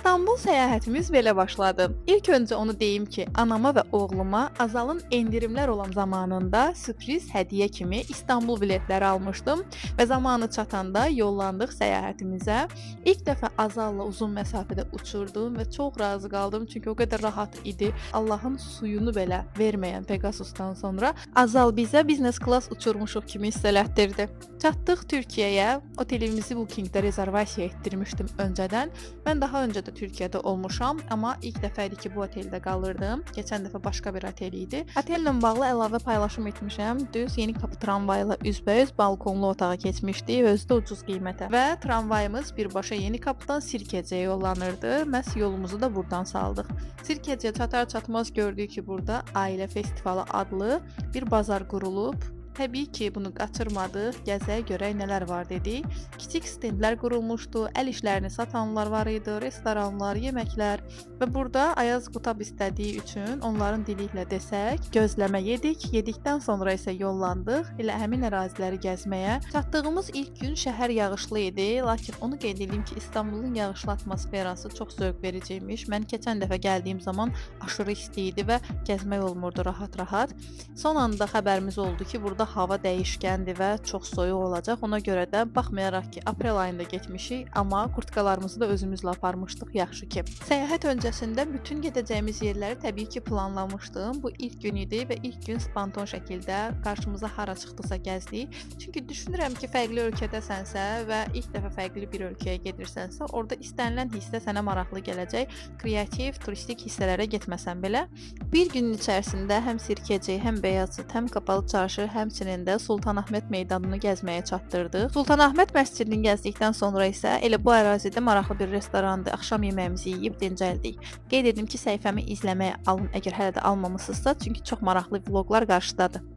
İstanbul səyahətimiz belə başladı. İlk öncə onu deyim ki, anama və oğluma Azalın endirimlər olan zamanında sürpriz hədiyyə kimi İstanbul biletləri almışdım və zamanı çatanda yollandıq səyahətimizə. İlk dəfə Azalla uzun məsafədə uçurdum və çox razı qaldım çünki o qədər rahat idi. Allahın suyunu belə verməyən Pegasusdan sonra Azal bizə business class uçurmuşuq kimi hiss elətdirdi. Çatdıq Türkiyəyə. Otelimizi Bookingdə rezervasiya etdirmişdim öncədən. Mən daha öncə də Türkiyədə olmuşam, amma ilk dəfə idi ki, bu oteldə qalırdım. Keçən dəfə başqa bir otel idi. Otellə bağlı əlavə paylaşım etmişəm. Düz Yeni Kapı tramvayla üzbəüz balkonlu otağa keçmişdik, özü də ucuz qiymətə. Və tramvayımız birbaşa Yeni Kapıdan Sirkeciyə yollanırdı. Məhz yolumuzu da buradan saldıq. Sirkeciyə çatar-çatmaz gördük ki, burada Ailə Festivalı adlı bir bazar qurulub. Təbii ki, bunu qaçırmadıq, gəzək, görək nələr var dedik. Kiçik stendlər qurulmuşdu, əl işlərini satanlar var idi, restoranlar, yeməklər və burada Ayaz qutab istədiyi üçün onların dili ilə desək, gözləmə yedik. Yedikdən sonra isə yollandıq elə həmin əraziləri gəzməyə. Çatdığımız ilk gün şəhər yağışlı idi, lakin onu qeyd edeyim ki, İstanbulun yağışlı atmosferası çox zövq vericiymiş. Mən keçən dəfə gəldiyim zaman aşırı isti idi və gəzmək olmurdu rahat-rahat. Son anda xəbərimiz oldu ki, burada hava dəyişkəndir və çox soyuq olacaq. Ona görə də baxmayaraq ki, aprel ayında getmişik, amma kurtkalarımızı da özümüzlə aparmışdıq, yaxşı ki. Səyahət öncəsində bütün gedəcəyimiz yerləri təbii ki, planlamışdım. Bu ilk gün idi və ilk gün spontan şəkildə qarşımıza hara çıxdısa gəzdik. Çünki düşünürəm ki, fərqli ölkədəsənsə və ilk dəfə fərqli bir ölkəyə gedirsənsə, orada istənilən hissə sənə maraqlı gələcək. Kreativ, turistik hissələrə getməsən belə, bir günün içərisində həm Sirkeci, həm Beyazıt, həm Qapalı Çarşı, həmçinin də Sultanahmet meydanını gəzməyə çatdırdıq. Sultanahmet məscidini gəzdikdən sonra isə elə bu ərazidə maraqlı bir restoranda axşam yeməyimizi yeyib dincəldik. Qeyd edim ki, səhifəmi izləməyə alın əgər hələ də almamısınızsa, çünki çox maraqlı vloqlar qarşıdadır.